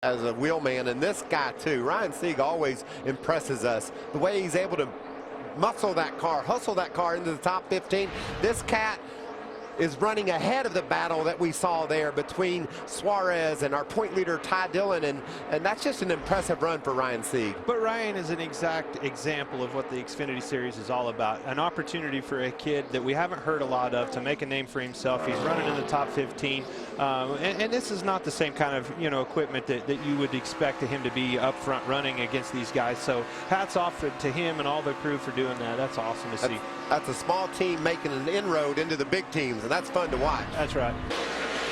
as a wheelman, and this guy too. Ryan Sieg always impresses us. The way he's able to muscle that car, hustle that car into the top 15. This cat is running ahead of the battle that we saw there between Suarez and our point leader Ty Dillon, and that's just an impressive run for Ryan Sieg. But Ryan is an exact example of what the Xfinity Series is all about. An opportunity for a kid that we haven't heard a lot of to make a name for himself. He's running in the top 15, and this is not the same kind of equipment that you would expect him to be up front running against these guys. So hats off to him and all the crew for doing that. That's awesome to see. That's a small team making an inroad into the big teams, and that's fun to watch. That's right.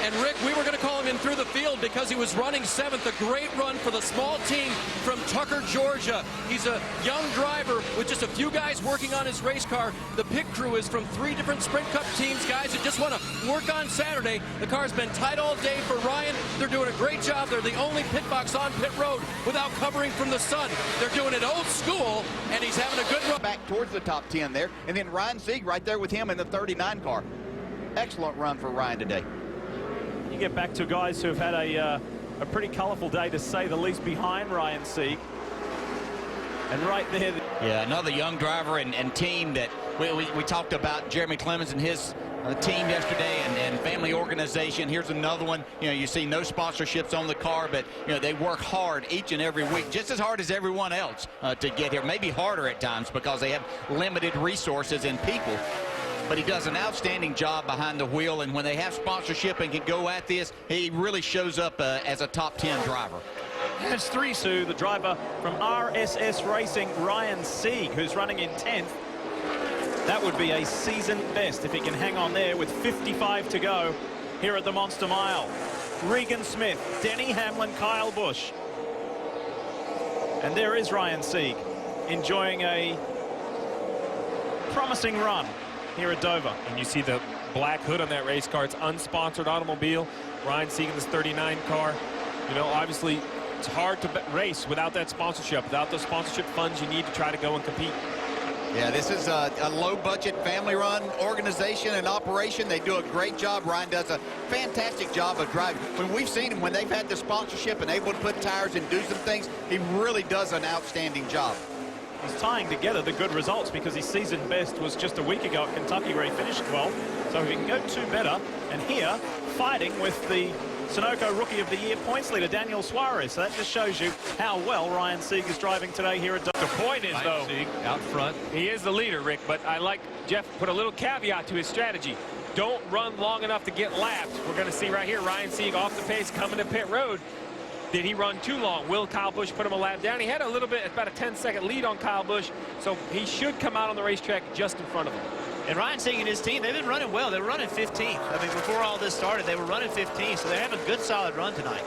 And Rick, we were going to call him in through the field because he was running 7th. A great run for the small team from Tucker, Georgia. He's a young driver with just a few guys working on his race car. The pit crew is from 3 different Sprint Cup teams, guys that just want to work on Saturday. The car's been tight all day for Ryan. They're doing a great job. They're the only pit box on pit road without covering from the sun. They're doing it old school, and he's having a good run. Back towards the top 10 there, and then Ryan Sieg right there with him in the 39 car. Excellent run for Ryan today. You get back to guys who have had a pretty colorful day, to say the least, behind Ryan Sieg. And right there. Yeah, another young driver and team that we talked about Jeremy Clemens and his team yesterday and family organization. Here's another one. You see no sponsorships on the car, but they work hard each and every week, just as hard as everyone else to get here. Maybe harder at times because they have limited resources and people. But he does an outstanding job behind the wheel, and when they have sponsorship and can go at this, he really shows up as a top 10 driver. That's 3, Sue, the driver from RSS Racing, Ryan Sieg, who's running in 10th. That would be a season best if he can hang on there with 55 to go here at the Monster Mile. Regan Smith, Denny Hamlin, Kyle Busch. And there is Ryan Sieg enjoying a promising run here at Dover. And you see the black hood on that race car. It's unsponsored automobile. Ryan Sieg in this 39 car. Obviously it's hard to race without that sponsorship, without those sponsorship funds you need to try to go and compete. Yeah, this is a low-budget, family-run organization and operation. They do a great job. Ryan does a fantastic job of driving. When we've seen him, when they've had the sponsorship and able to put tires and do some things, he really does an outstanding job. He's tying together the good results because his season best was just a week ago at Kentucky, where he finished 12th. So if he can go 2 better, and here fighting with the Sunoco Rookie of the Year points leader Daniel Suarez. So that just shows you how well Ryan Sieg is driving today here at Dover. The point is, though, Sieg out front, he is the leader, Rick, but I like Jeff put a little caveat to his strategy. Don't run long enough to get lapped. We're going to see right here Ryan Sieg off the pace coming to pit road. Did he run too long? Will Kyle Busch put him a lap down? He had a little bit, about a 10-second lead on Kyle Busch, so he should come out on the racetrack just in front of him. And Ryan Sieg and his team, they've been running well. They were running 15th. I mean, before all this started, they were running 15th, so they have a good, solid run tonight.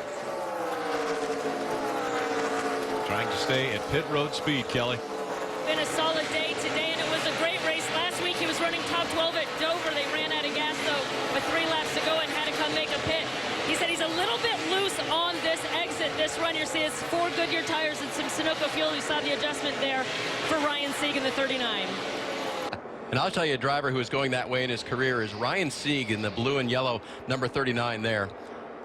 Trying to stay at pit road speed, Kelly. Been a solid day today, and it was a great race. Last week he was running top 12 at Dover. They ran out of gas, though, with 3 laps to go and had to come make a pit. He said he's a little bit loose on this exit, this run. You see it's 4 Goodyear tires and some Sunoco fuel. You saw the adjustment there for Ryan Sieg in the 39. And I'll tell you, a driver who is going that way in his career is Ryan Sieg in the blue and yellow number 39 there.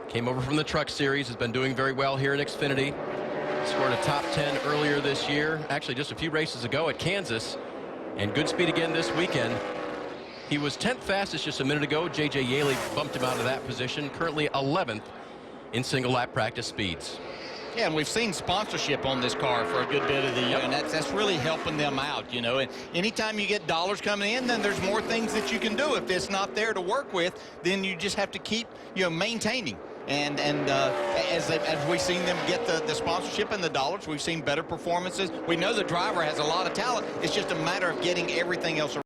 Came over from the Truck Series, has been doing very well here in Xfinity. Scored a top 10 earlier this year, actually just a few races ago at Kansas, and good speed again this weekend. He was 10th fastest just a minute ago. J.J. Yaley bumped him out of that position. Currently 11th in single lap practice speeds. Yeah, and we've seen sponsorship on this car for a good bit of the year, and that's really helping them out, And anytime you get dollars coming in, then there's more things that you can do. If it's not there to work with, then you just have to keep, maintaining. And as we've seen them get the sponsorship and the dollars, we've seen better performances. We know the driver has a lot of talent. It's just a matter of getting everything else around.